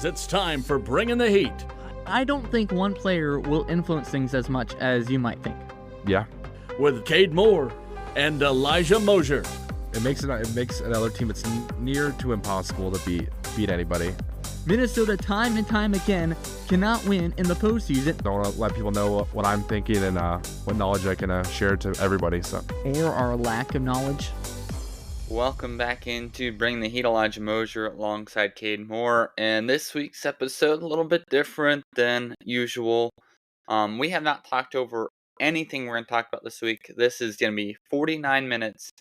It's time for Bringing the Heat. I don't think one player will influence things as much as you might think. Yeah. With Kade Moore and Elijah Mosier. It makes another team it's near to impossible to beat anybody. Minnesota time and time again cannot win in the postseason. Don't want to let people know what I'm thinking and what knowledge I can share to everybody. Or our lack of knowledge. Welcome back into Bring the Heat, Elijah Mosier alongside Kade Moore. And this week's episode a little bit different than usual. We have not talked over anything we're going to talk about this week. This is going to be 49 minutes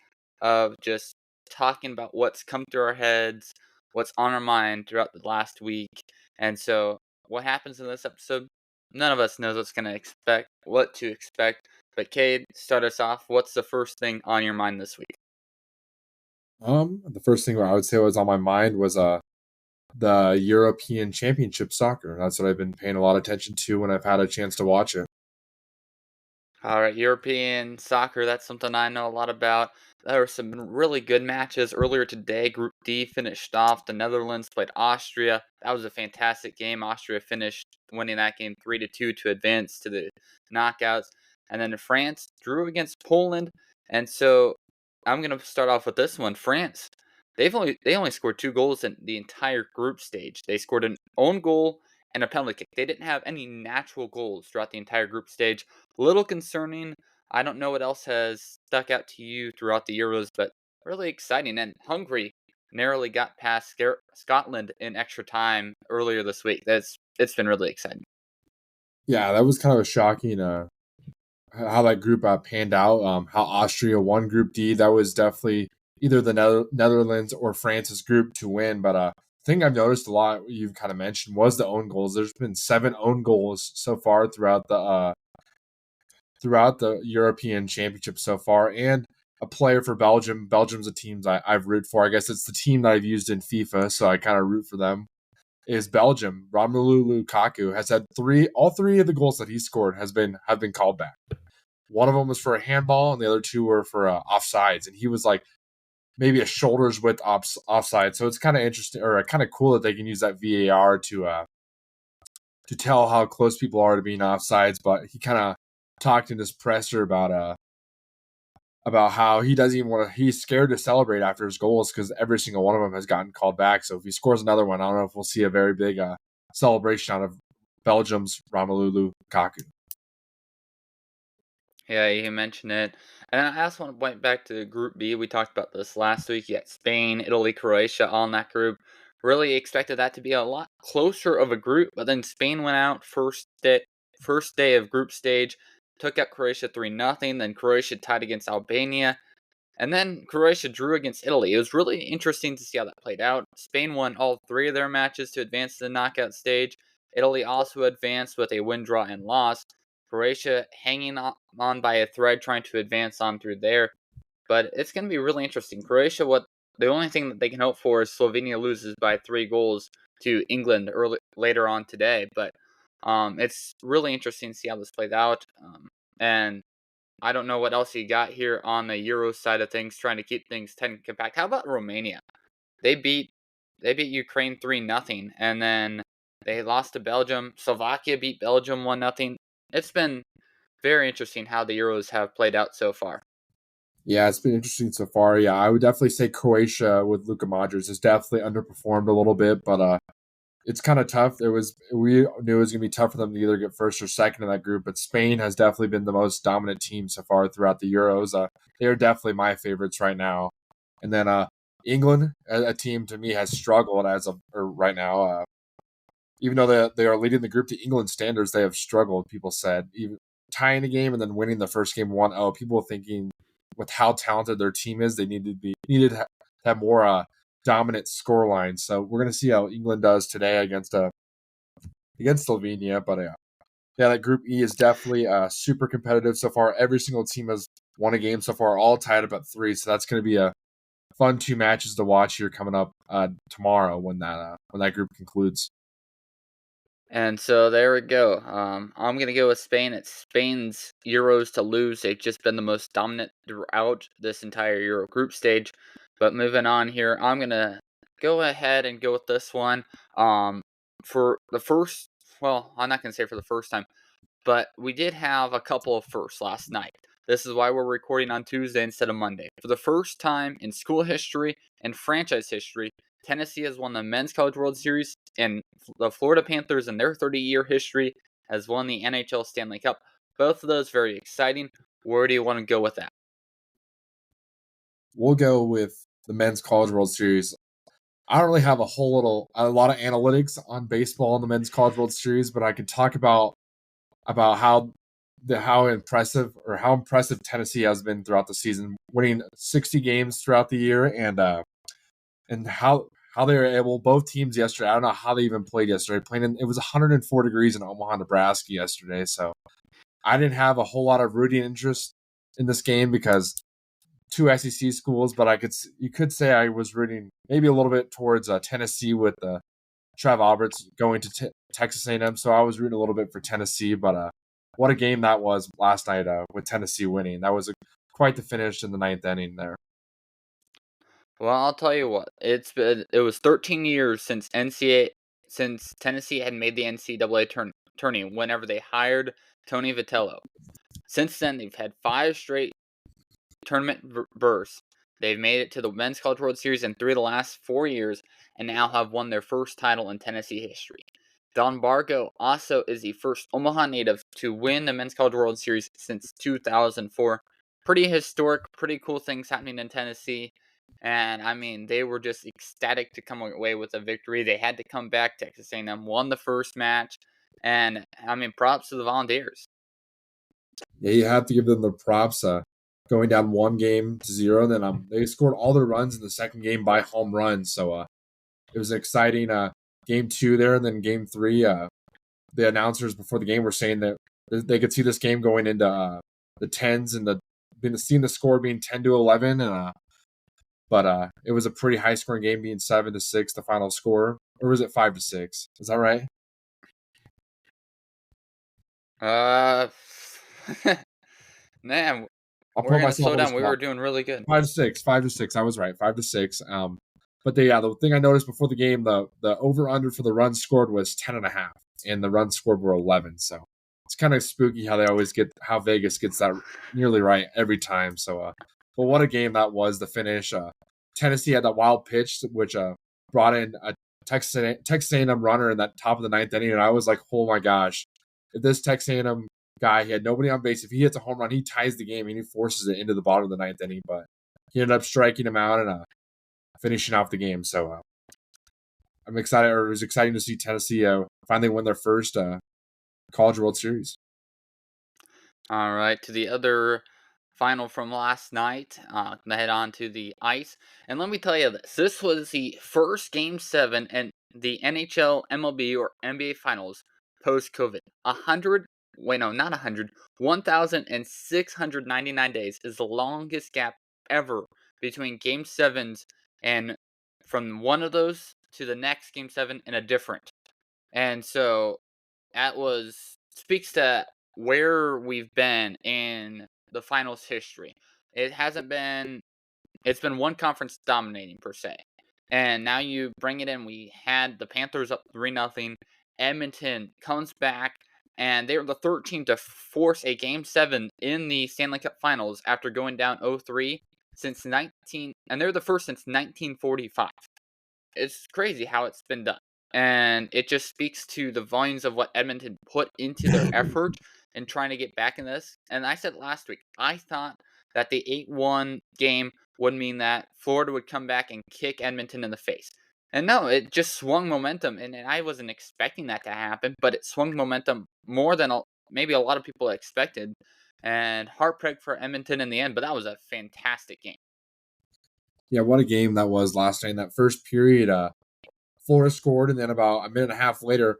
of just talking about what's come through our heads, what's on our mind throughout the last week. And so what happens in this episode, none of us knows what to expect. But Kade, start us off. What's the first thing on your mind this week? The first thing I would say was on my mind was the European Championship soccer. That's what I've been paying a lot of attention to when I've had a chance to watch it. All right, European soccer, that's something I know a lot about. There were some really good matches earlier today. Group D finished off. The Netherlands played Austria. That was a fantastic game. Austria finished winning that game 3-2 to advance to the knockouts. And then France drew against Poland. And so I'm going to start off with this one. France, they only scored 2 goals in the entire group stage. They scored an own goal and a penalty kick. They didn't have any natural goals throughout the entire group stage. A little concerning. I don't know what else has stuck out to you throughout the Euros, but really exciting. And Hungary narrowly got past Scotland in extra time earlier this week. It's been really exciting. Yeah, that was kind of a shocking how that group panned out. How Austria won Group D. That was definitely either the Netherlands or France's group to win. But thing I've noticed a lot, you've kind of mentioned, was the own goals. There's been 7 own goals so far throughout the European Championship so far, and a player for Belgium. Belgium's a team I've rooted for. I guess it's the team that I've used in FIFA, so I kind of root for them. Is Belgium. Romelu Lukaku has had all three of the goals that he scored have been called back. One of them was for a handball, and the other 2 were for offsides, and he was like maybe a shoulders width offside. So it's kind of interesting, or kind of cool that they can use that VAR to tell how close people are to being offsides. But he kind of talked in his presser about how he doesn't even want to. He's scared to celebrate after his goals because every single one of them has gotten called back. So if he scores another one, I don't know if we'll see a very big celebration out of Belgium's Romelu Lukaku. Yeah, you mentioned it. And I also want to point back to Group B. We talked about this last week. You got Spain, Italy, Croatia on that group. Really expected that to be a lot closer of a group, but then Spain went out first day of group stage, took out Croatia 3-0. Then Croatia tied against Albania. And then Croatia drew against Italy. It was really interesting to see how that played out. Spain won all 3 of their matches to advance to the knockout stage. Italy also advanced with a win, draw, and loss. Croatia hanging on by a thread, trying to advance on through there. But it's going to be really interesting. Croatia, the only thing that they can hope for is Slovenia loses by 3 goals to England later on today. But it's really interesting to see how this plays out. And I don't know what else you got here on the Euro side of things, trying to keep things tight and compact. How about Romania? They beat Ukraine 3-0, and then they lost to Belgium. Slovakia beat Belgium 1-0. It's been very interesting how the Euros have played out so far. Yeah, it's been interesting so far. Yeah, I would definitely say Croatia with Luka Modric has definitely underperformed a little bit, but it's kind of tough. We knew it was going to be tough for them to either get first or second in that group, but Spain has definitely been the most dominant team so far throughout the Euros. They are definitely my favorites right now. And then England, a team to me, has struggled right now. Even though they are leading the group to England standards, they have struggled, people said. Even tying a game and then winning the first game 1-0, people thinking with how talented their team is, they needed to have more dominant scoreline. So we're going to see how England does today against Slovenia. But yeah, that Group E is definitely super competitive so far. Every single team has won a game so far, all tied up at 3. So that's going to be a fun 2 matches to watch here coming up tomorrow when that group concludes. And so there we go. I'm going to go with Spain. It's Spain's Euros to lose. They've just been the most dominant throughout this entire Euro group stage. But moving on here, I'm going to go ahead and go with this one. for the first, well, I'm not going to say for the first time, but we did have a couple of firsts last night. This is why we're recording on Tuesday instead of Monday. For the first time in school history and franchise history, Tennessee has won the Men's College World Series, and the Florida Panthers, in their 30-year history, has won the NHL Stanley Cup. Both of those very exciting. Where do you want to go with that? We'll go with the Men's College World Series. I don't really have a lot of analytics on baseball in the Men's College World Series, but I can talk about how impressive Tennessee has been throughout the season, winning 60 games throughout the year, and how they were able. Both teams yesterday, I don't know how they even played yesterday. It was 104 degrees in Omaha, Nebraska yesterday, so I didn't have a whole lot of rooting interest in this game because two SEC schools, but you could say I was rooting maybe a little bit towards Tennessee with Trev Alberts going to Texas A&M, so I was rooting a little bit for Tennessee. But what a game that was last night with Tennessee winning. That was quite the finish in the ninth inning there. Well, I'll tell you what. It was 13 years since Tennessee had made the NCAA tourney whenever they hired Tony Vitello. Since then, they've had 5 straight tournament berths. They've made it to the Men's College World Series in 3 of the last 4 years, and now have won their first title in Tennessee history. Don Bargo also is the first Omaha native to win the Men's College World Series since 2004. Pretty historic, pretty cool things happening in Tennessee. And, I mean, they were just ecstatic to come away with a victory. They had to come back. Texas A&M won the first match. And, I mean, props to the Volunteers. Yeah, you have to give them the props. Going down 1-0, then they scored all their runs in the second game by home runs. So it was an exciting game 2 there, and then game 3. The announcers before the game were saying that they could see this game going into the tens and seeing the score being 10-11, and but it was a pretty high scoring game, being 7-6 the final score, or was it 5-6? Is that right? Man, I'll we're put gonna myself slow on the down. We spot. were doing really good. 5-6. I was right. 5-6. But the thing I noticed before the game, the over under for the runs scored was 10.5, and the runs scored were 11. So it's kind of spooky how Vegas gets that nearly right every time. So, but what a game that was! The finish. Tennessee had that wild pitch, which brought in a Texas A&M runner in that top of the ninth inning, and I was like, oh my gosh, if this Texas A&M guy, he had nobody on base, if he hits a home run, he ties the game and he forces it into the bottom of the ninth inning. But he ended up striking him out and finishing off the game. So I'm excited. Or it was exciting to see Tennessee finally win their first College World Series. All right, to the other final from last night. Gonna head on to the ice, and let me tell you this: this was the first Game 7 in the NHL, MLB, or NBA Finals post-COVID. 1,699 days is the longest gap ever between Game 7s, and from one of those to the next Game 7 in a different. And so that speaks to where we've been in the finals history. It's been one conference dominating per se. And now you bring it in, we had the Panthers up 3-0. Edmonton comes back, and they were the third team to force a Game 7 in the Stanley Cup Finals after going down 0-3 and they're the first since 1945. It's crazy how it's been done. And it just speaks to the volumes of what Edmonton put into their effort in trying to get back in this. And I said last week, I thought that the 8-1 game would mean that Florida would come back and kick Edmonton in the face. And no, it just swung momentum. And I wasn't expecting that to happen, but it swung momentum more than maybe a lot of people expected. And heartbreak for Edmonton in the end, but that was a fantastic game. Yeah, what a game that was last night. In that first period, Florida scored, and then about a minute and a half later,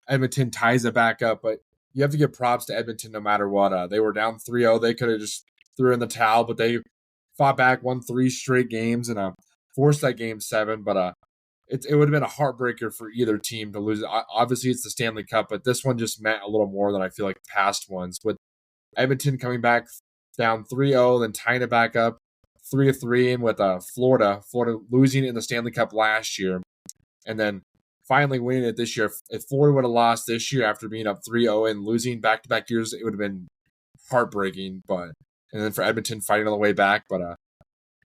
Edmonton ties it back up. But you have to give props to Edmonton no matter what. They were down 3-0. They could have just threw in the towel, but they fought back, won 3 straight games, and forced that Game 7. But it would have been a heartbreaker for either team to lose. Obviously, it's the Stanley Cup, but this one just meant a little more than I feel like past ones. With Edmonton coming back down 3-0, then tying it back up 3-3, and with Florida losing in the Stanley Cup last year, and then finally winning it this year. If Florida would have lost this year after being up 3-0 and losing back-to-back years, it would have been heartbreaking. And then for Edmonton fighting on the way back. But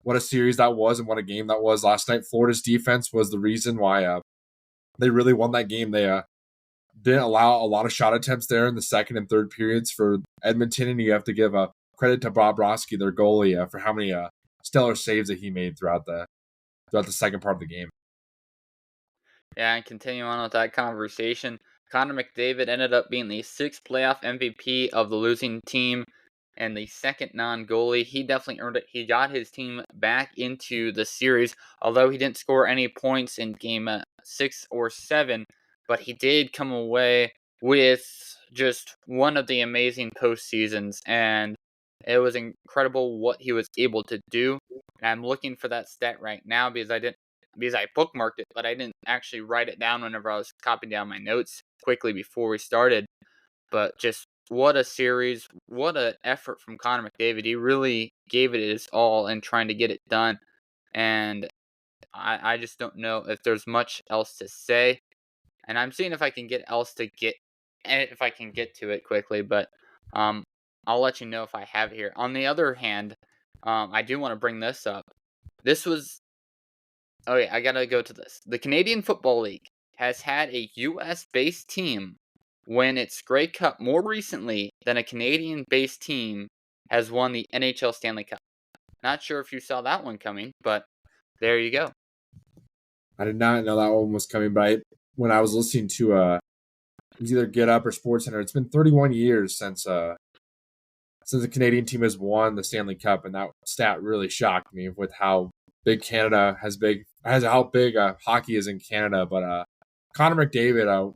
what a series that was and what a game that was last night. Florida's defense was the reason why they really won that game. They didn't allow a lot of shot attempts there in the second and third periods for Edmonton, and you have to give credit to Bob Broski, their goalie, for how many stellar saves that he made throughout the second part of the game. Yeah, and continuing on with that conversation, Connor McDavid ended up being the 6th playoff MVP of the losing team and the second non-goalie. He definitely earned it. He got his team back into the series, although he didn't score any points in game 6 or 7, but he did come away with just one of the amazing postseasons, and it was incredible what he was able to do. And I'm looking for that stat right now because I bookmarked it, but I didn't actually write it down whenever I was copying down my notes quickly before we started. But just what a series, what an effort from Connor McDavid. He really gave it his all in trying to get it done. And I just don't know if there's much else to say. And I'm seeing if I can get to it quickly, but I'll let you know if I have it here. On the other hand, I do want to bring this up. Okay, I gotta go to this. The Canadian Football League has had a U.S.-based team win its Grey Cup more recently than a Canadian-based team has won the NHL Stanley Cup. Not sure if you saw that one coming, but there you go. I did not know that one was coming, but when I was listening to it was either Get Up or SportsCenter, it's been 31 years since the Canadian team has won the Stanley Cup, and that stat really shocked me with how big Canada how big hockey is in Canada. But Connor McDavid,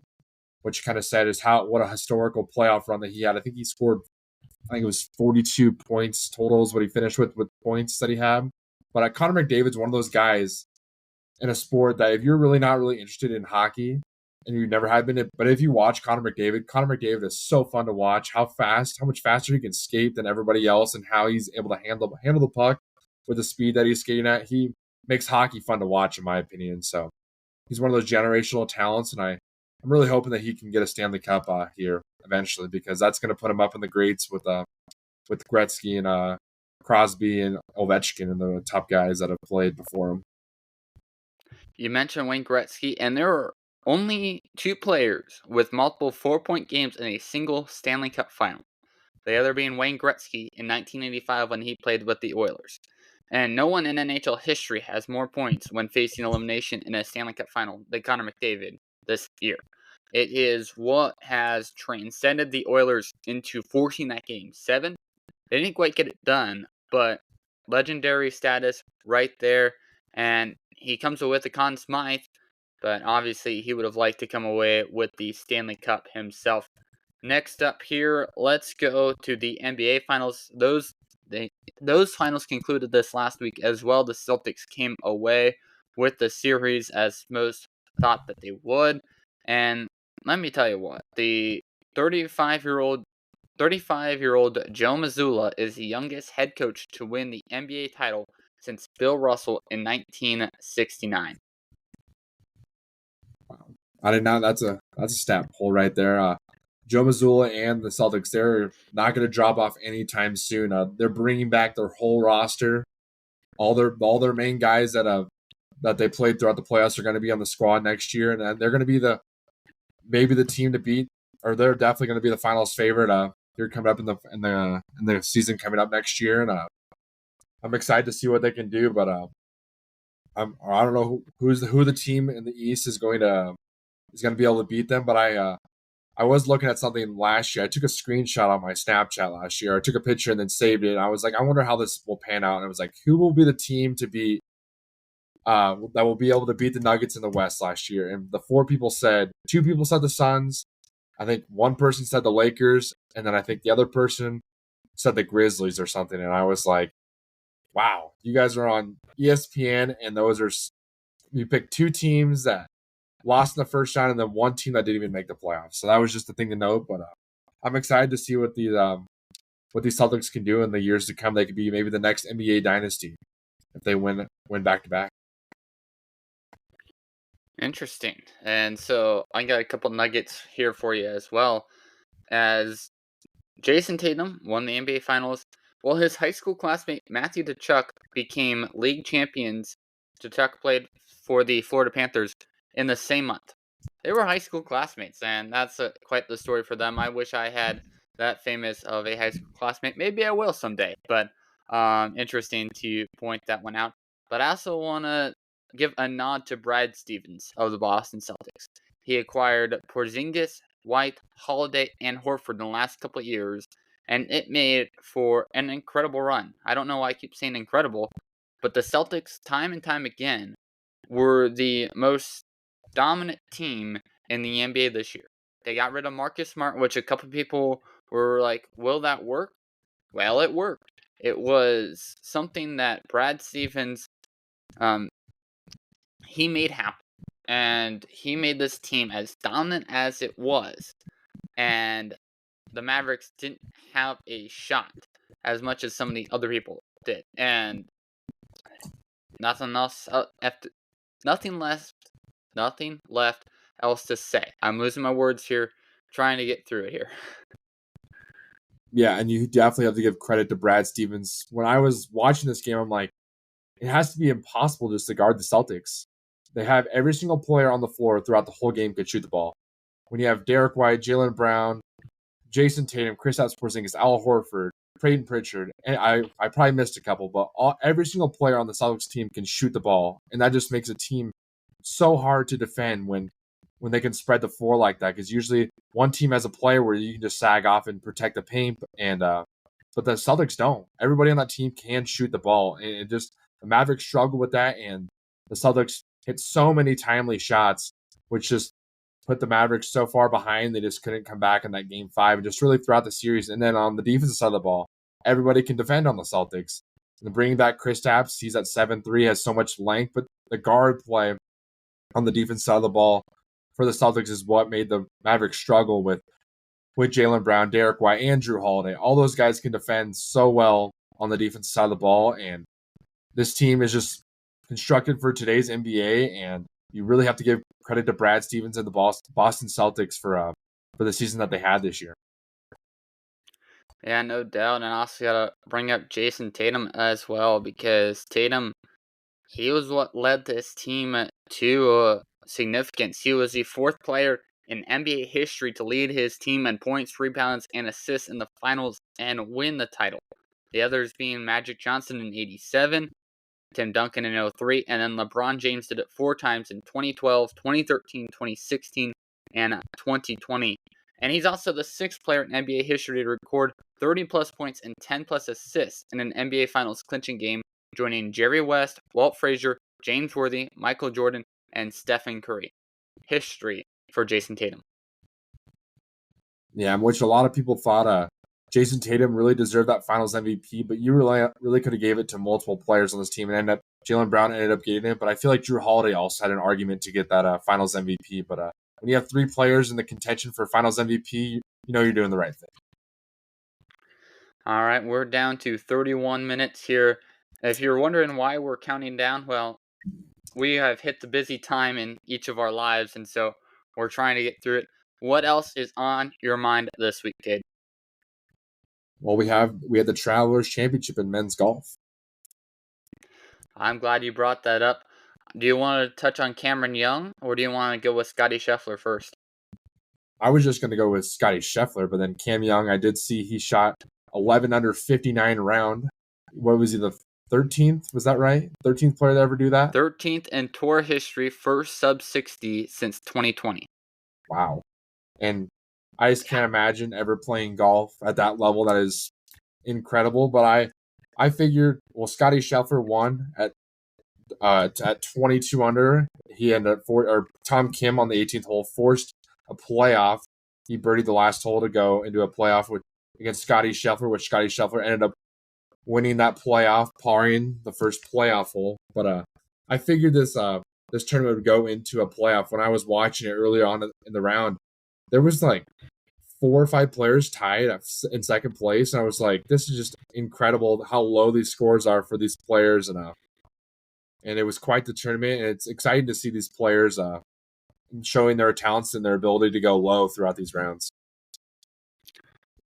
what you kind of said is what a historical playoff run that he had. I think he scored, I think it was 42 points total is what he finished with points that he had. But Connor McDavid's one of those guys in a sport that if you're really not really interested in hockey and you never have been, but if you watch Connor McDavid is so fun to watch. How much faster he can skate than everybody else, and how he's able to handle the puck with the speed that he's skating at. He makes hockey fun to watch, in my opinion. So he's one of those generational talents, and I'm really hoping that he can get a Stanley Cup here eventually, because that's going to put him up in the greats with Gretzky and Crosby and Ovechkin and the top guys that have played before him. You mentioned Wayne Gretzky, and there are only 2 players with multiple 4-point games in a single Stanley Cup final. The other being Wayne Gretzky in 1985 when he played with the Oilers. And no one in NHL history has more points when facing elimination in a Stanley Cup final than Connor McDavid this year. It is what has transcended the Oilers into forcing that game 7. They didn't quite get it done, but legendary status right there. And he comes away with the Conn Smythe, but obviously he would have liked to come away with the Stanley Cup himself. Next up here, let's go to the NBA Finals. Those finals concluded this last week as well. The Celtics came away with the series as most thought that they would. And let me tell you what, the 35-year-old Joe Mazzulla is the youngest head coach to win the NBA title since Bill Russell in 1969. Wow. I did not. That's a stat pull right there. Joe Mazzulla and the Celtics, they're not going to drop off anytime soon. They're bringing back their whole roster. All their main guys that they played throughout the playoffs are going to be on the squad next year, and they're going to be maybe the team to beat, or they're definitely going to be the finals favorite. Here coming up in the season coming up next year, and I'm excited to see what they can do. But I don't know who the team in the East is going to be able to beat them. But I was looking at something last year. I took a screenshot on my Snapchat last year. I took a picture and then saved it. And I was like, I wonder how this will pan out. And I was like, who will be the team to beat that will be able to beat the Nuggets in the West last year? And two people said the Suns. I think one person said the Lakers, and then I think the other person said the Grizzlies or something. And I was like, wow, you guys are on ESPN, and you picked 2 teams that lost in the first round, and then one team that didn't even make the playoffs. So that was just the thing to note. But I'm excited to see what these Celtics can do in the years to come. They could be maybe the next NBA dynasty if they win back to back. Interesting. And so I got a couple nuggets here for you as well. As Jason Tatum won the NBA Finals, while his high school classmate Matthew Tkachuk became league champions. Tkachuk played for the Florida Panthers in the same month. They were high school classmates, and that's quite the story for them. I wish I had that famous of a high school classmate. Maybe I will someday, but interesting to point that one out. But I also want to give a nod to Brad Stevens of the Boston Celtics. He acquired Porzingis, White, Holiday, and Horford in the last couple of years, and it made for an incredible run. I don't know why I keep saying incredible, but the Celtics, time and time again, were the most dominant team in the NBA this year. They got rid of Marcus Smart, which a couple people were like, will that work? Well, it worked. It was something that Brad Stevens, um, he made happen. And he made this team as dominant as it was. And the Mavericks didn't have a shot as much as some of the other people did. And nothing else, nothing left, nothing left else to say. I'm losing my words here, trying to get through it here. Yeah, and you definitely have to give credit to Brad Stevens. When I was watching this game, I'm like, it has to be impossible just to guard the Celtics. They have every single player on the floor throughout the whole game could shoot the ball. When you have Derek White, Jaylen Brown, Jason Tatum, Kristaps Porzingis, Al Horford, Peyton Pritchard, and I probably missed a couple, but every single player on the Celtics team can shoot the ball, and that just makes a team so hard to defend when they can spread the floor like that. Because usually one team has a player where you can just sag off and protect the paint, and but the Celtics don't. Everybody on that team can shoot the ball, and it just the Mavericks struggle with that, and the Celtics hit so many timely shots, which just put the Mavericks so far behind they just couldn't come back in that game 5, and just really throughout the series. And then on the defensive side of the ball, everybody can defend on the Celtics. And bringing back Kristaps, he's at 7'3", has so much length, but the guard play on the defense side of the ball for the Celtics is what made the Mavericks struggle with Jaylen Brown, Derek White, and Drew Holiday. All those guys can defend so well on the defensive side of the ball, and this team is just constructed for today's NBA, and you really have to give credit to Brad Stevens and the Boston Celtics for the season that they had this year. Yeah, no doubt. And I also got to bring up Jason Tatum as well, because Tatum, he was what led this team to significance. He was the 4th player in NBA history to lead his team in points, rebounds, and assists in the finals and win the title. The others being Magic Johnson in 87, Tim Duncan in 03, and then LeBron James did it 4 times in 2012, 2013, 2016, and 2020. And he's also the 6th player in NBA history to record 30-plus points and 10-plus assists in an NBA Finals clinching game, joining Jerry West, Walt Frazier, James Worthy, Michael Jordan, and Stephen Curry. History for Jason Tatum. Yeah, which a lot of people thought Jason Tatum really deserved that Finals MVP, but you really could have gave it to multiple players on this team, and Jaylen Brown ended up getting it. But I feel like Drew Holiday also had an argument to get that Finals MVP. But when you have 3 players in the contention for Finals MVP, you know you're doing the right thing. All right, we're down to 31 minutes here. If you're wondering why we're counting down, well, we have hit the busy time in each of our lives, and so we're trying to get through it. What else is on your mind this week, Kade? Well, we had the Travelers Championship in men's golf. I'm glad you brought that up. Do you want to touch on Cameron Young, or do you want to go with Scottie Scheffler first? I was just going to go with Scottie Scheffler, but then Cam Young, I did see he shot 11 under 59 round. What was he, the 13th? Was that right? 13th player to ever do that? 13th in tour history, first sub 60 since 2020. Wow. And I just can't imagine ever playing golf at that level. That is incredible. But I figured, well, Scottie Scheffler won at 22 under. He ended up Tom Kim on the 18th hole forced a playoff. He birdied the last hole to go into a playoff against Scottie Scheffler, which Scottie Scheffler ended up winning that playoff, parring the first playoff hole. But I figured this tournament would go into a playoff. When I was watching it earlier on in the round, there was like 4 or 5 players tied in second place, and I was like, this is just incredible how low these scores are for these players, and it was quite the tournament, and it's exciting to see these players showing their talents and their ability to go low throughout these rounds.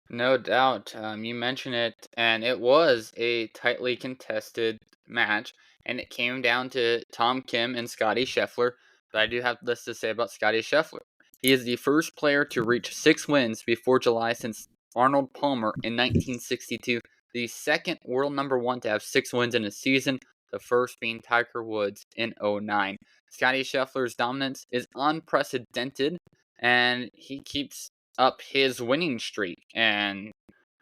No doubt. You mentioned it, and it was a tightly contested match, and it came down to Tom Kim and Scotty Scheffler. But I do have this to say about Scotty Scheffler. He is the first player to reach 6 wins before July since Arnold Palmer in 1962, the second world number 1 to have 6 wins in a season, the first being Tiger Woods in 2009. Scotty Scheffler's dominance is unprecedented, and he keeps up his winning streak. And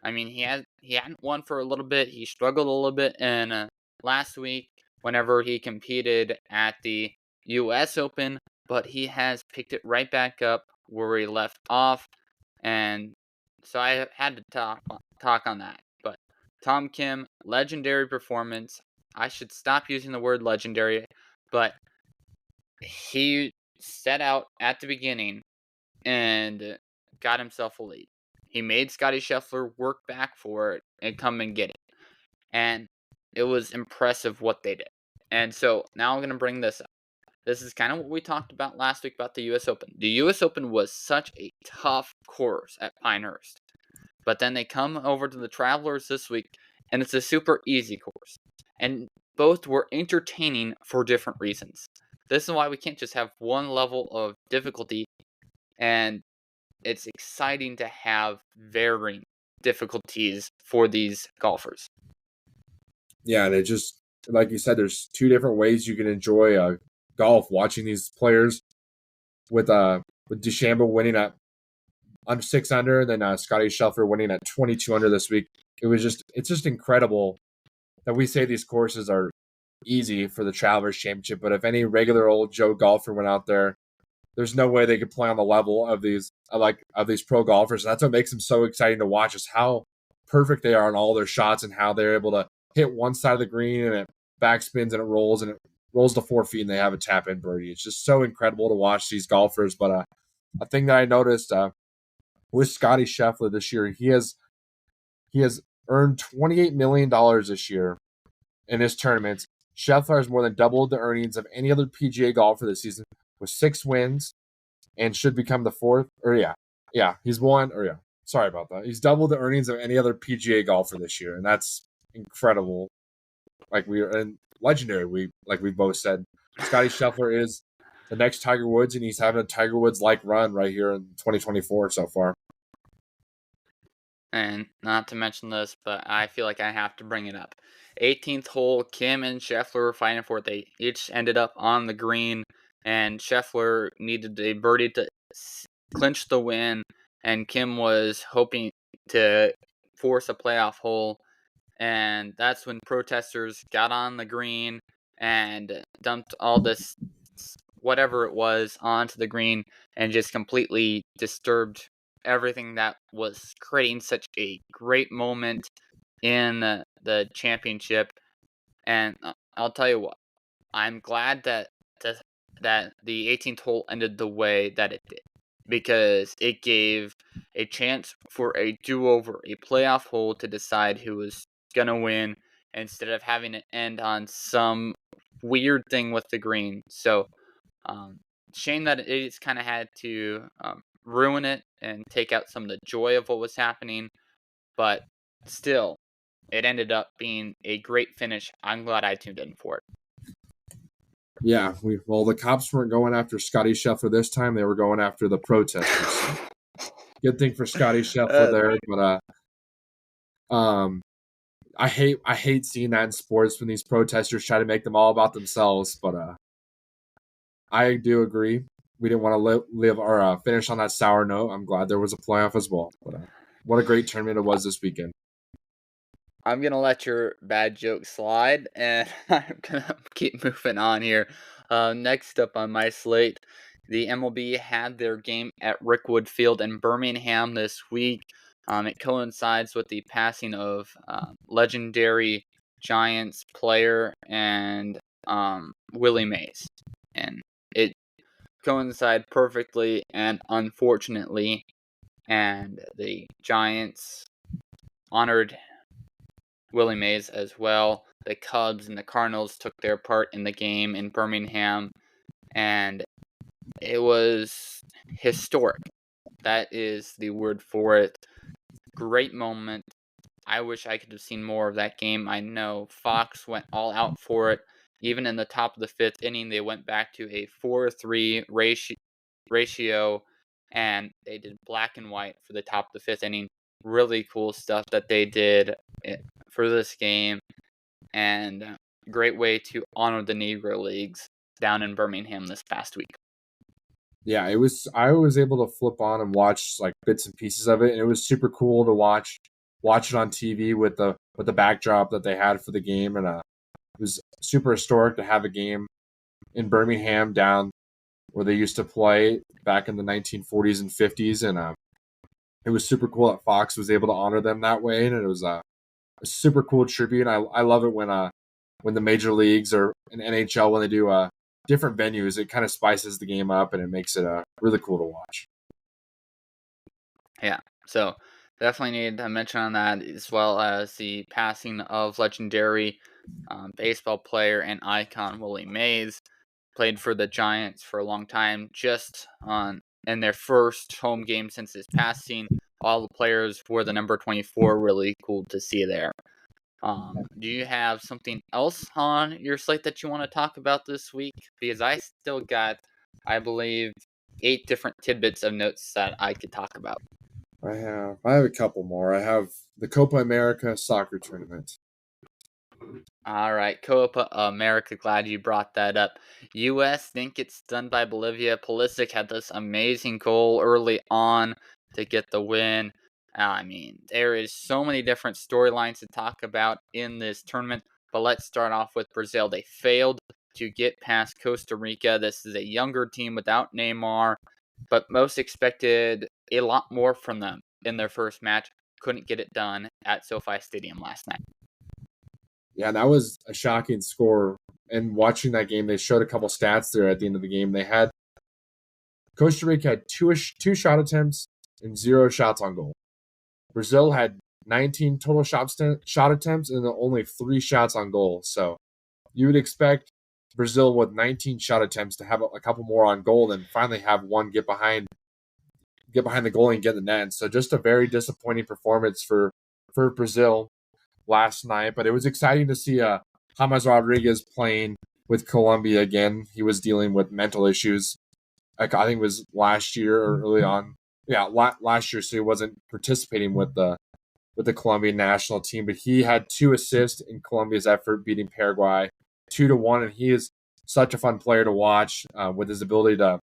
I mean, he hadn't won for a little bit. He struggled a little bit in last week whenever he competed at the U.S. Open, but he has picked it right back up where he left off. And so I had to talk on that. But Tom Kim, legendary performance. I should stop using the word legendary, but he set out at the beginning and got himself a lead. He made Scotty Scheffler work back for it and come and get it. And it was impressive what they did. And so now I'm going to bring this up. This is kind of what we talked about last week about the U.S. Open. The U.S. Open was such a tough course at Pinehurst. But then they come over to the Travelers this week, and it's a super easy course. And both were entertaining for different reasons. This is why we can't just have one level of difficulty, and it's exciting to have varying difficulties for these golfers. Yeah, and it just, like you said, there's 2 different ways you can enjoy golf, watching these players with DeChambeau winning at under 6 under, and then Scotty Scheffler winning at 22 under this week. It's just incredible that we say these courses are easy for the Travelers Championship, but if any regular old Joe golfer went out there, there's no way they could play on the level of these pro golfers. And that's what makes them so exciting to watch, is how perfect they are on all their shots and how they're able to hit one side of the green and it backspins and it rolls to 4 feet and they have a tap in birdie. It's just so incredible to watch these golfers. But a thing that I noticed with Scotty Scheffler this year, he has earned $28 million this year in his tournaments. Scheffler has more than doubled the earnings of any other PGA golfer this season, with 6 wins, and should become the 4th. He's won. Sorry about that. He's doubled the earnings of any other PGA golfer this year, and that's incredible. And legendary. We both said, Scotty Scheffler is the next Tiger Woods, and he's having a Tiger Woods like run right here in 2024 so far. And not to mention this, but I feel like I have to bring it up. 18th hole, Kim and Scheffler were fighting for it. They each ended up on the green, and Scheffler needed a birdie to clinch the win, and Kim was hoping to force a playoff hole. And that's when protesters got on the green and dumped all this, whatever it was, onto the green and just completely disturbed everything that was creating such a great moment in the championship. And I'll tell you what, I'm glad that the 18th hole ended the way that it did, because it gave a chance for a do-over, a playoff hole to decide who was going to win, instead of having it end on some weird thing with the green. So, shame that it's kind of had to ruin it and take out some of the joy of what was happening, but still, it ended up being a great finish. I'm glad I tuned in for it. Yeah, the cops weren't going after Scotty Scheffler this time. They were going after the protesters. Good thing for Scotty Scheffler there, but I hate seeing that in sports when these protesters try to make them all about themselves. But I do agree. We didn't want to live or finish on that sour note. I'm glad there was a playoff as well. But what a great tournament it was this weekend. I'm going to let your bad joke slide, and I'm going to keep moving on here. Next up on my slate, the MLB had their game at Rickwood Field in Birmingham this week. It coincides with the passing of legendary Giants player and Willie Mays. And it coincided perfectly and unfortunately, and the Giants honored Willie Mays as well. The Cubs and the Cardinals took their part in the game in Birmingham, and It was historic. That is the word for it. Great moment. I wish I could have seen more of that game. I know Fox went all out for it. Even in the top of the fifth inning, they went back to a 4-3 ratio, and they did black and white for the top of the fifth inning. Really cool stuff that they did for this game, and great way to honor the Negro Leagues down in Birmingham this past week. Yeah, it was. I was able to flip on and watch like bits and pieces of it, and it was super cool to watch it on TV with the backdrop that they had for the game, and it was super historic to have a game in Birmingham down where they used to play back in the 1940s and 50s, and it was super cool that Fox was able to honor them that way, and it was a super cool tribute. I love it when the major leagues or in NHL when they do different venues, it kind of spices the game up and it makes it really cool to watch. Yeah, so definitely need to mention on that, as well as the passing of legendary baseball player and icon Willie Mays. Played for the Giants for a long time, just in their first home game since his passing. All the players wore the number 24. Really cool to see there. Do you have something else on your slate that you want to talk about this week? Because I still got, I believe, 8 different tidbits of notes that I could talk about. I have a couple more. I have the Copa America soccer tournament. All right, Copa America, glad you brought that up. U.S. think it's done by Bolivia. Pulisic had this amazing goal early on to get the win. I mean, there is so many different storylines to talk about in this tournament, but let's start off with Brazil. They failed to get past Costa Rica. This is a younger team without Neymar, but most expected a lot more from them in their first match. Couldn't get it done at SoFi Stadium last night. Yeah, that was a shocking score. And watching that game, they showed a couple stats there at the end of the game. They had Costa Rica had two shot attempts and 0 shots on goal. Brazil had 19 total shot attempts and only 3 shots on goal. So you would expect Brazil with 19 shot attempts to have a couple more on goal and finally have one get behind the goalie and get the net. So just a very disappointing performance for Brazil last night. But it was exciting to see James Rodriguez playing with Colombia again. He was dealing with mental issues. I think it was last year or early on. Yeah, last year, so he wasn't participating with the Colombian national team. But he had 2 assists in Colombia's effort beating Paraguay 2-1, and he is such a fun player to watch with his ability to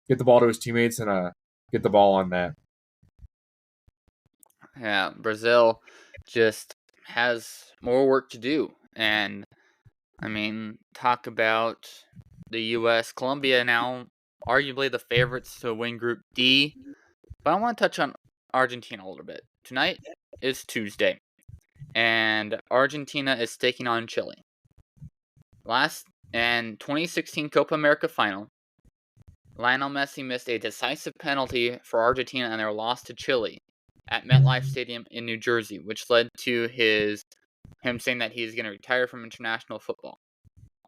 get the ball to his teammates and get the ball on net. Yeah, Brazil just has more work to do. And, I mean, talk about the U.S. Colombia now, arguably the favorites to win Group D. But I want to touch on Argentina a little bit. Tonight is Tuesday, and Argentina is taking on Chile. Last and 2016 Copa America final, Lionel Messi missed a decisive penalty for Argentina and their loss to Chile at MetLife Stadium in New Jersey, which led to him saying that he's going to retire from international football.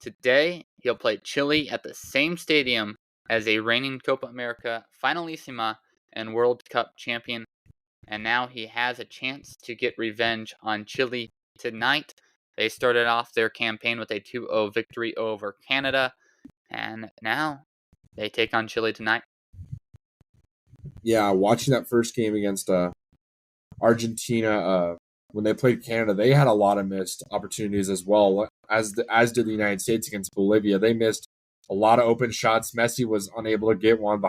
Today, he'll play Chile at the same stadium as a reigning Copa America finalissima and World Cup champion, and now he has a chance to get revenge on Chile tonight. They started off their campaign with a 2-0 victory over Canada, and now they take on Chile tonight. Yeah, watching that first game against Argentina when they played Canada, they had a lot of missed opportunities as well, as did the United States against Bolivia. They missed a lot of open shots. Messi was unable to get one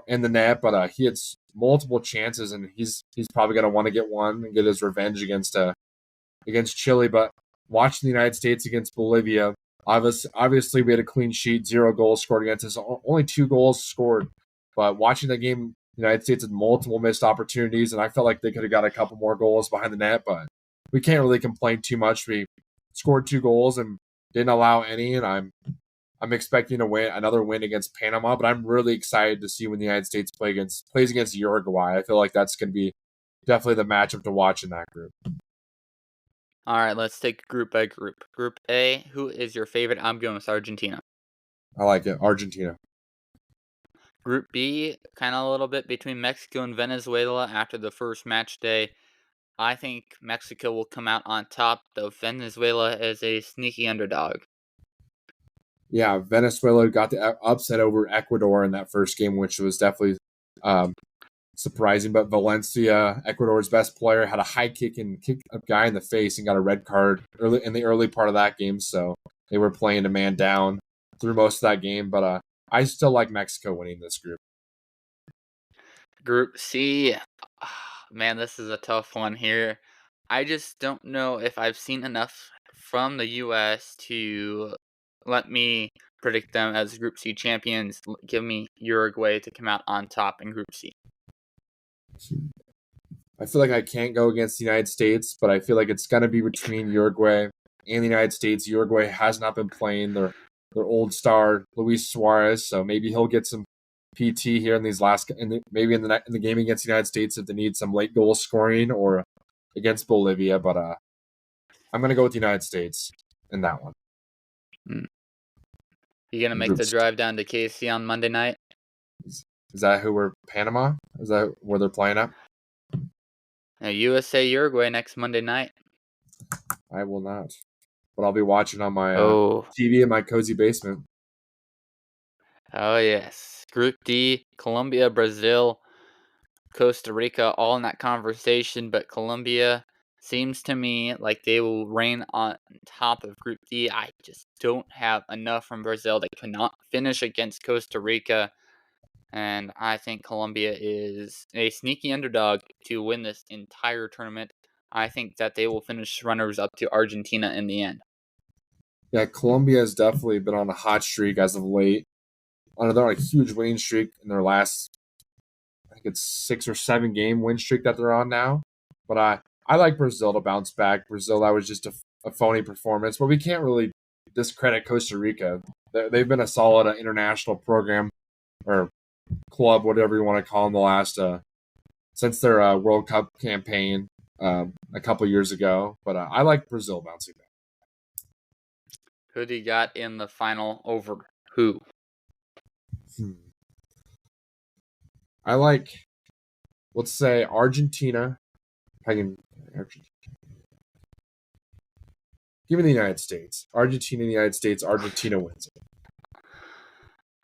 in the net, but he had multiple chances, and he's probably going to want to get one and get his revenge against Chile. But watching the United States against Bolivia, obviously we had a clean sheet, 0 goals scored against us, only 2 goals scored. But watching the game, the United States had multiple missed opportunities, and I felt like they could have got a couple more goals behind the net, but we can't really complain too much. We scored 2 goals and didn't allow any, and I'm expecting another win against Panama, but I'm really excited to see when the United States plays against Uruguay. I feel like that's going to be definitely the matchup to watch in that group. All right, let's take group by group. Group A, who is your favorite? I'm going with Argentina. I like it. Argentina. Group B, kind of a little bit between Mexico and Venezuela after the first match day. I think Mexico will come out on top, though Venezuela is a sneaky underdog. Yeah, Venezuela got the upset over Ecuador in that first game, which was definitely um, surprising. But Valencia, Ecuador's best player, had a high kick and kicked a guy in the face and got a red card early in the early part of that game. So they were playing a man down through most of that game. But I still like Mexico winning this group. Group C, man, this is a tough one here. I just don't know if I've seen enough from the U.S. to let me predict them as Group C champions. Give me Uruguay to come out on top in Group C. I feel like I can't go against the United States, but I feel like it's going to be between Uruguay and the United States. Uruguay has not been playing their old star Luis Suarez, so maybe he'll get some PT here in these maybe in the game against the United States if they need some late goal scoring or against Bolivia. But I'm going to go with the United States in that one. You gonna make the drive down to KC on Monday night? Is that who we're Panama? Is that where they're playing at? USA Uruguay next Monday night. I will not, but I'll be watching on my Oh. TV in my cozy basement. Oh yes. Group D, Colombia, Brazil, Costa Rica, all in that conversation, but Colombia seems to me like they will reign on top of Group D. I just don't have enough from Brazil. They could not finish against Costa Rica, and I think Colombia is a sneaky underdog to win this entire tournament. I think that they will finish runners up to Argentina in the end. Yeah, Colombia has definitely been on a hot streak as of late. They're on a huge winning streak in their last, I think it's 6 or 7 game win streak that they're on now. But I like Brazil to bounce back. Brazil, that was just a phony performance, but we can't really discredit Costa Rica. They've been a solid international program or club, whatever you want to call them, the last since their World Cup campaign a couple years ago. But I like Brazil bouncing back. Who do you got in the final over who? I like, let's say, Argentina. Give me the United States. Argentina, the United States. Argentina wins it.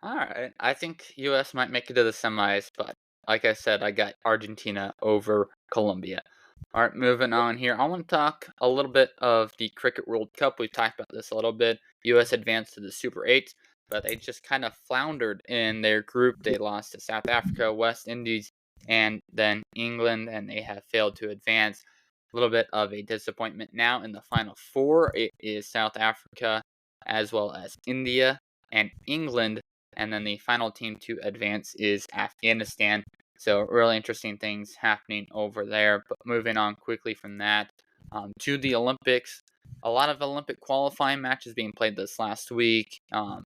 All right. I think U.S. might make it to the semis, but like I said, I got Argentina over Colombia. All right, moving on here. I want to talk a little bit of the Cricket World Cup. We've talked about this a little bit. U.S. advanced to the Super 8, but they just kind of floundered in their group. They lost to South Africa, West Indies, and then England, and they have failed to advance. A little bit of a disappointment now in the Final Four. It is South Africa as well as India and England, and then the final team to advance is Afghanistan. So really interesting things happening over there. But moving on quickly from that to the Olympics. A lot of Olympic qualifying matches being played this last week,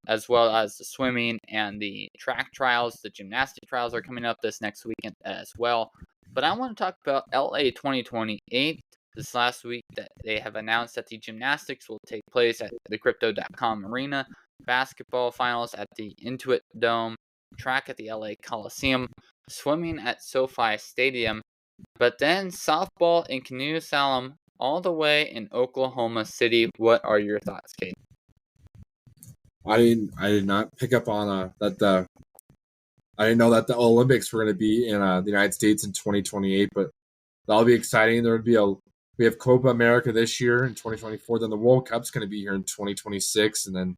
as well as the swimming and the track trials. The gymnastic trials are coming up this next weekend as well. But I want to talk about LA 2028. This last week that they have announced that the gymnastics will take place at the Crypto.com Arena, basketball finals at the Intuit Dome, track at the LA Coliseum, swimming at SoFi Stadium, but then softball and canoe slalom all the way in Oklahoma City. What are your thoughts, Kate? I did not pick up on that. I didn't know that the Olympics were going to be in the United States in 2028, but that'll be exciting. We have Copa America this year in 2024. Then the World Cup's going to be here in 2026, and then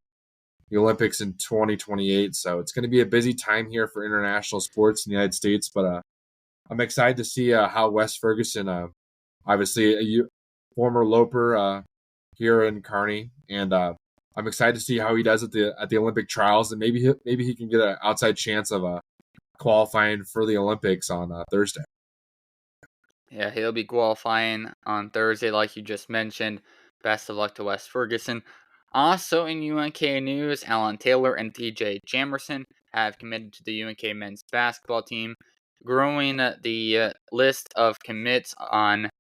the Olympics in 2028. So it's going to be a busy time here for international sports in the United States. But I'm excited to see how Wes Ferguson, obviously a former loper here in Kearney, and I'm excited to see how he does at the Olympic trials, and maybe he can get an outside chance of qualifying for the Olympics on Thursday. Yeah, he'll be qualifying on Thursday, like you just mentioned. Best of luck to Wes Ferguson. Also in UNK news, Alan Taylor and TJ Jamerson have committed to the UNK men's basketball team, growing the list of commits on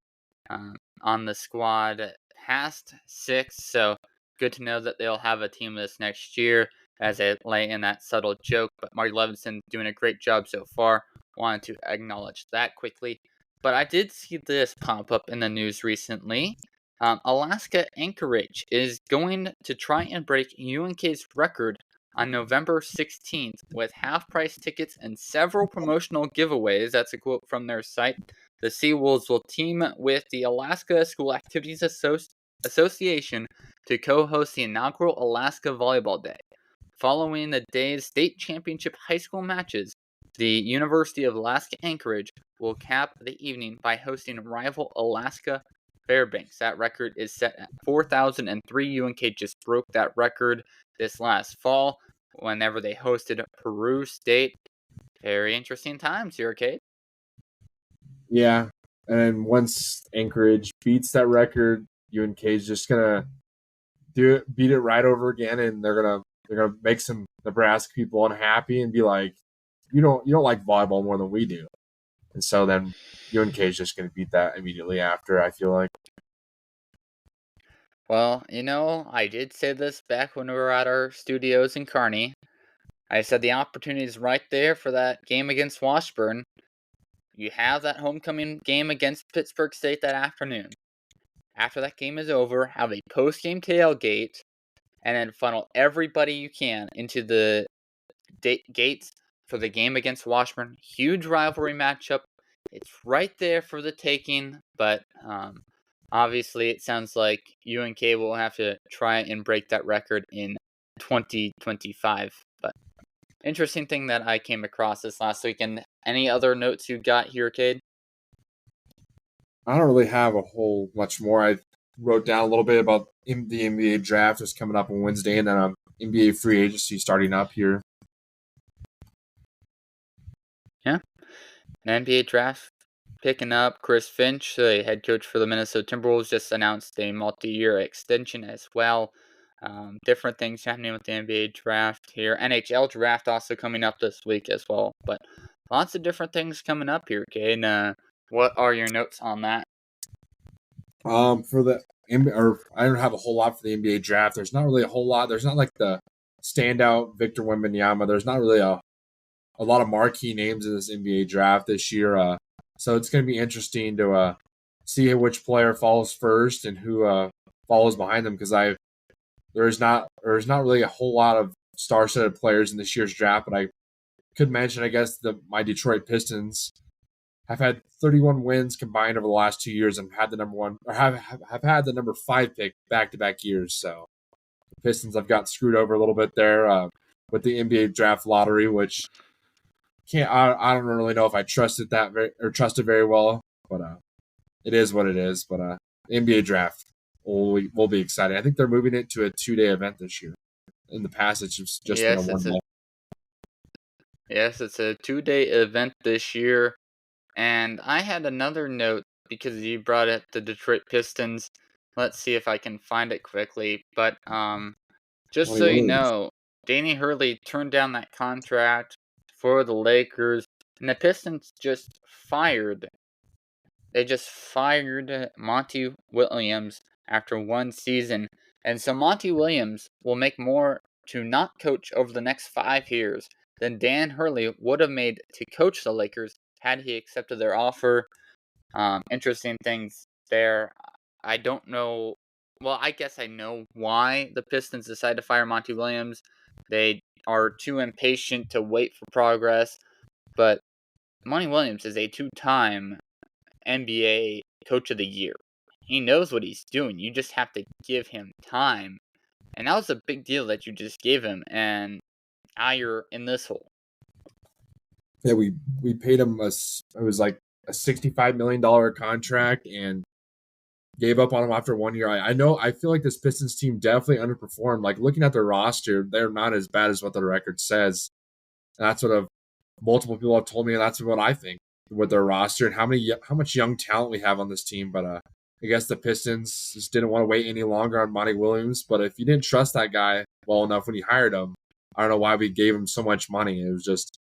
the squad past 6. So good to know that they'll have a team this next year. as they lay in that subtle joke. But Marty Levinson doing a great job so far. Wanted to acknowledge that quickly. But I did see this pop up in the news recently. Alaska Anchorage is going to try and break UNK's record on November 16th with half-price tickets and several promotional giveaways. That's a quote from their site. The Seawolves will team with the Alaska School Activities Association to co-host the inaugural Alaska Volleyball Day. Following the day's state championship high school matches, the University of Alaska Anchorage will cap the evening by hosting rival Alaska Fairbanks. That record is set at 4,003. UNK just broke that record this last fall whenever they hosted Peru State. Very interesting times here, Kate. Yeah, and once Anchorage beats that record, UNK is just gonna beat it right over again, and they're gonna make some Nebraska people unhappy and be like, you don't like volleyball more than we do, and so then UNK is just gonna beat that immediately after. I feel like. Well, I did say this back when we were at our studios in Kearney. I said the opportunity is right there for that game against Washburn. You have that homecoming game against Pittsburgh State that afternoon. After that game is over, have a post-game tailgate, and then funnel everybody you can into the gates for the game against Washburn. Huge rivalry matchup. It's right there for the taking, but obviously it sounds like UNK will have to try and break that record in 2025. But interesting thing that I came across this last weekend. Any other notes you got here, Cade? I don't really have a whole much more. I wrote down a little bit about the NBA draft is coming up on Wednesday, and then NBA free agency starting up here. Yeah, an NBA draft picking up. Chris Finch, the head coach for the Minnesota Timberwolves, just announced a multi-year extension as well. Different things happening with the NBA draft here. NHL draft also coming up this week as well. But lots of different things coming up here, Kate. What are your notes on that? For the I don't have a whole lot for the NBA draft. There's not really a whole lot. There's not like the standout Victor Wembanyama. There's not really a lot of marquee names in this NBA draft this year. So it's going to be interesting to see which player falls first and who follows behind them, because there's not really a whole lot of star-studded players in this year's draft. But I could mention, I guess, my Detroit Pistons have had 31 wins combined over the last 2 years and had the number one, or have had the number 5 pick back-to-back years. So the Pistons have got screwed over a little bit there with the NBA draft lottery, which I don't really know if I trusted very well, but it is what it is. But the NBA draft will be exciting. I think they're moving it to a 2-day event this year. In the past, it's just been a 1 day. Yes, it's a 2-day event this year. And I had another note because you brought up the Detroit Pistons. Let's see if I can find it quickly. But just so you know, Danny Hurley turned down that contract for the Lakers, and the Pistons just fired. They just fired Monty Williams after 1 season. And so Monty Williams will make more to not coach over the next 5 years than Dan Hurley would have made to coach the Lakers had he accepted their offer. Interesting things there. I don't know. Well, I guess I know why the Pistons decided to fire Monty Williams. They are too impatient to wait for progress. But Monty Williams is a 2-time NBA Coach of the Year. He knows what he's doing. You just have to give him time. And that was a big deal that you just gave him. And now you're in this hole. Yeah, we paid him it was like a $65 million contract and gave up on him after 1 year. I feel like this Pistons team definitely underperformed. Like, looking at their roster, they're not as bad as what the record says. And that's what multiple people have told me, and that's what I think with their roster and how much young talent we have on this team. But I guess the Pistons just didn't want to wait any longer on Monty Williams. But if you didn't trust that guy well enough when you hired him, I don't know why we gave him so much money. It was just,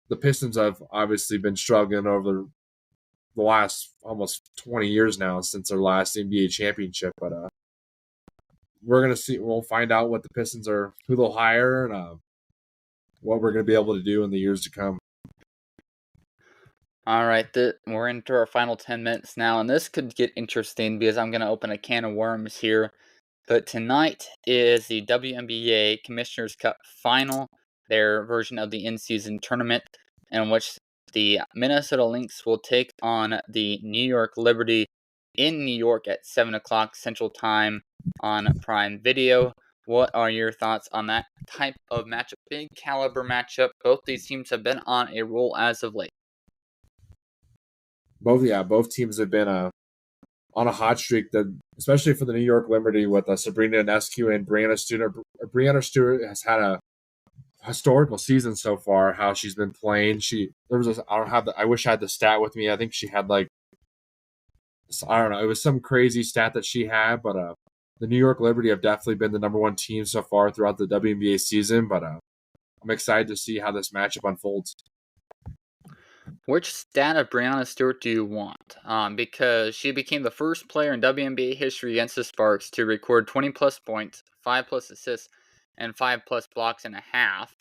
the Pistons have obviously been struggling over the last almost 20 years now since their last NBA championship. But we're gonna see. We'll find out what the Pistons are, who they'll hire, and what we're gonna be able to do in the years to come. All right, we're into our final 10 minutes now, and this could get interesting because I'm going to open a can of worms here. But tonight is the WNBA Commissioner's Cup final, their version of the in-season tournament, in which the Minnesota Lynx will take on the New York Liberty in New York at 7 o'clock Central Time on Prime Video. What are your thoughts on that type of matchup? Big caliber matchup. Both these teams have been on a roll as of late. Both teams have been on a hot streak. That especially for the New York Liberty with Sabrina Ionescu and Brianna Stewart. Brianna Stewart has had a historical season so far. How she's been playing. I wish I had the stat with me. I think she had I don't know. It was some crazy stat that she had, but the New York Liberty have definitely been the number one team so far throughout the WNBA season. But I'm excited to see how this matchup unfolds. Which stat of Brianna Stewart do you want? Because she became the first player in WNBA history against the Sparks to record 20-plus points, 5-plus assists, and 5-plus blocks and a half.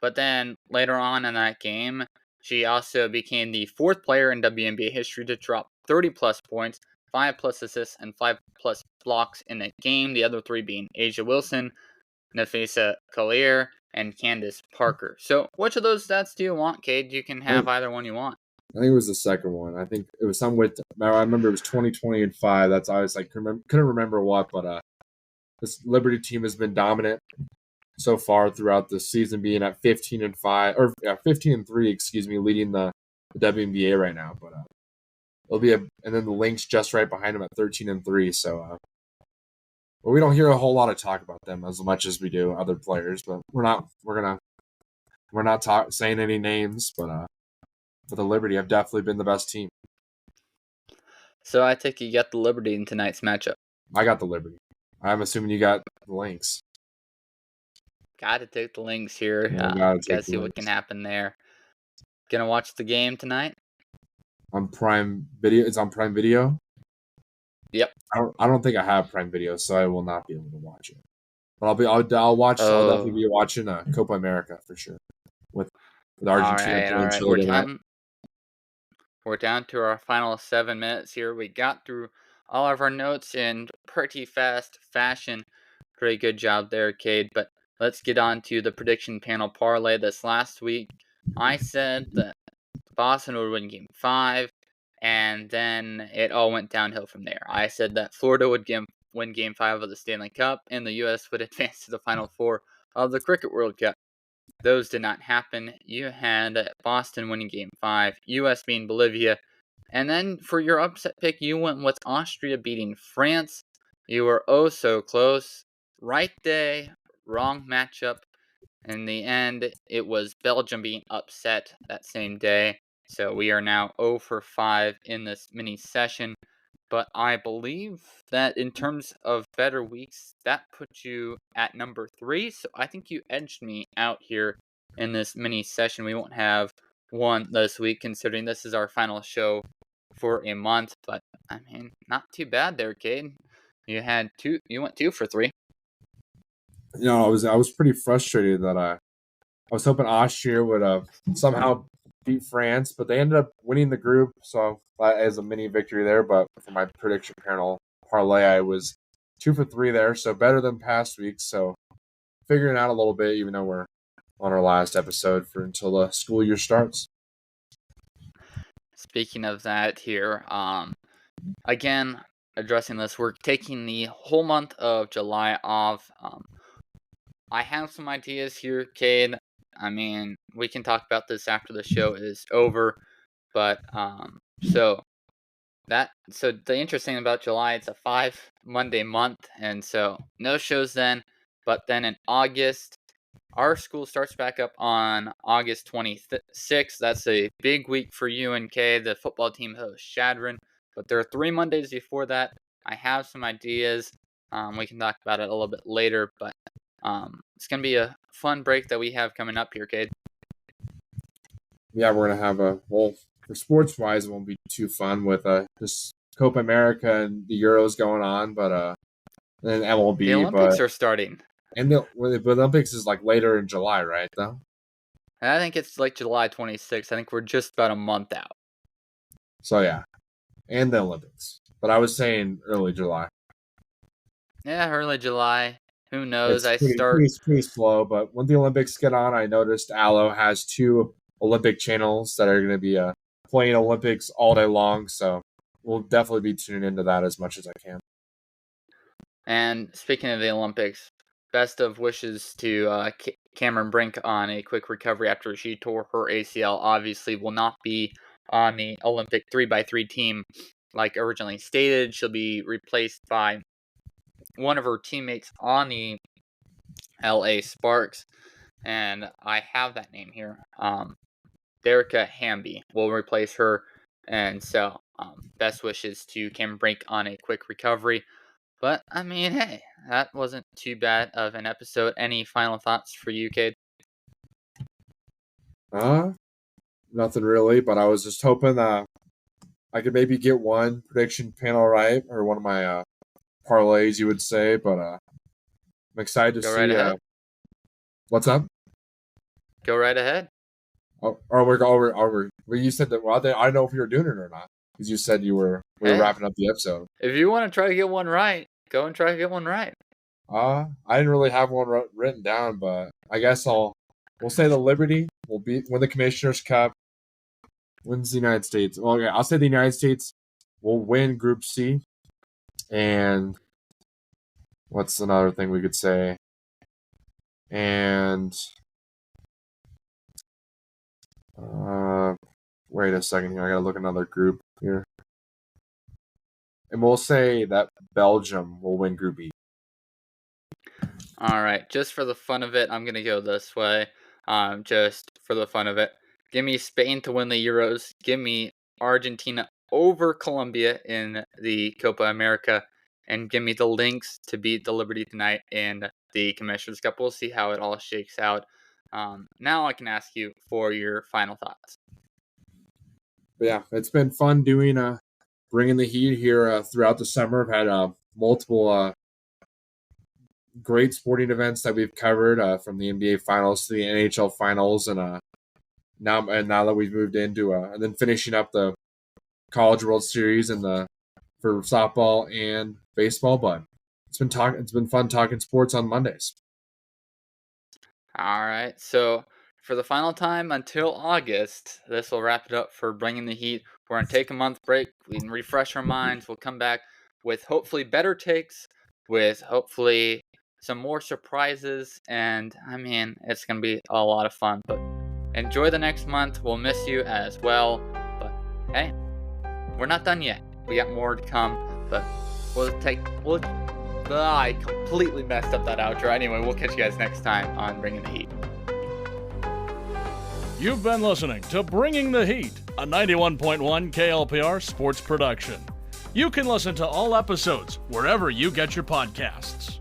But then later on in that game, she also became the fourth player in WNBA history to drop 30-plus points, 5-plus assists, and 5-plus blocks in a game. The other three being Asia Wilson, Nafisa Collier, and Candace Parker. So, which of those stats do you want, Kade? You can have either one you want. I think it was the second one. I think it was some with. I remember it was 2020 and 5. That's I was couldn't remember what, but this Liberty team has been dominant so far throughout the season, being at 15 and 5 or 15 and 3, excuse me, leading the WNBA right now. But it'll be and then the Lynx just right behind them at 13 and 3. So, but we don't hear a whole lot of talk about them as much as we do other players. But we're not saying any names, but for the Liberty have definitely been the best team. So I think you got the Liberty in tonight's matchup. I got the Liberty. I'm assuming you got the Lynx. Got to take the Lynx here. Gotta see what can happen there. Gonna watch the game tonight? On Prime Video. It's on Prime Video? Yep. I don't think I have Prime Video, so I will not be able to watch it. But I'll watch. I'll definitely be watching Copa America for sure with Argentina. All right. We're down to our final 7 minutes here. We got through all of our notes in pretty fast fashion. Pretty good job there, Kade. But let's get on to the prediction panel parlay. This last week, I said that Boston would win Game 5, and then it all went downhill from there. I said that Florida would win Game 5 of the Stanley Cup, and the U.S. would advance to the Final Four of the Cricket World Cup. Those did not happen. You had Boston winning Game 5, U.S. beating Bolivia, and then for your upset pick, you went with Austria beating France. You were oh so close. Right day, wrong matchup. In the end, it was Belgium being upset that same day. So we are now 0 for 5 in this mini session. But I believe that in terms of better weeks, that puts you at number 3. So I think you edged me out here in this mini session. We won't have one this week, considering this is our final show for a month. But I mean, not too bad there, Kade. You went 2 for 3. You know, I was pretty frustrated that I was hoping Austria would somehow beat France, but they ended up winning the group, so as a mini victory there. But for my prediction panel parlay, I was 2 for 3 there, so better than past weeks. So figuring out a little bit, even though we're on our last episode until the school year starts. Speaking of that here, again, addressing this, we're taking the whole month of July off. I have some ideas here, Kade. I mean, we can talk about this after the show is over, but so the interesting about July, it's a 5 Monday month, and so no shows then. But then in August, our school starts back up on August 26th. That's a big week for UNK. The football team hosts Shadron, but there are 3 Mondays before that. I have some ideas. We can talk about it a little bit later, but it's going to be a fun break that we have coming up here, Kade. Yeah, we're going to have for sports-wise, it won't be too fun with just Copa America and the Euros going on, but and MLB. The Olympics but are starting. and the Olympics is like later in July, right? Though. And I think it's like July 26th. I think we're just about a month out. So yeah, and the Olympics. But I was saying early July. Yeah, early July. Who knows? It's pretty slow. But when the Olympics get on, I noticed Allo has 2 Olympic channels that are going to be playing Olympics all day long. So we'll definitely be tuning into that as much as I can. And speaking of the Olympics, best of wishes to Cameron Brink on a quick recovery after she tore her ACL. Obviously, will not be on the Olympic 3x3 team like originally stated. She'll be replaced by one of her teammates on the LA Sparks, and I have that name here. Derica Hamby will replace her, and so best wishes to Cameron Brink on a quick recovery. But, I mean, hey, that wasn't too bad of an episode. Any final thoughts for you, Kade? Nothing really, but I was just hoping that I could maybe get one prediction panel right, or one of my parlays, you would say, but I'm excited to Go see. right ahead. What's up? Go right ahead. Oh, well, you said that. Well, I don't know if you were doing it or not, because you said we were wrapping up the episode. If you want to try to get one right, go and try to get one right. I didn't really have one written down, but I guess we'll say the Liberty will win the Commissioner's Cup, wins the United States. Well, okay, I'll say the United States will win Group C. And what's another thing we could say? And wait a second here. I gotta look another group here. And we'll say that Belgium will win Group E. All right, just for the fun of it, I'm going to go this way. Just for the fun of it. Give me Spain to win the Euros. Give me Argentina over Colombia in the Copa America. And give me the Lynx to beat the Liberty tonight in the Commissioner's Cup. We'll see how it all shakes out. Now I can ask you for your final thoughts. But yeah, it's been fun doing bringing the heat here throughout the summer. I've had multiple great sporting events that we've covered, from the NBA Finals to the NHL Finals, and now that we've moved into and then finishing up the College World Series and for softball and baseball. But it's been fun talking sports on Mondays. All right, so for the final time until August, this will wrap it up for Bringing the Heat. We're going to take a month break. We can refresh our minds. We'll come back with hopefully better takes, with hopefully some more surprises, and I mean, it's going to be a lot of fun. But enjoy the next month. We'll miss you as well. But hey, we're not done yet. We got more to come, but I completely messed up that outro. Anyway, we'll catch you guys next time on Bringing the Heat. You've been listening to Bringing the Heat, a 91.1 KLPR sports production. You can listen to all episodes wherever you get your podcasts.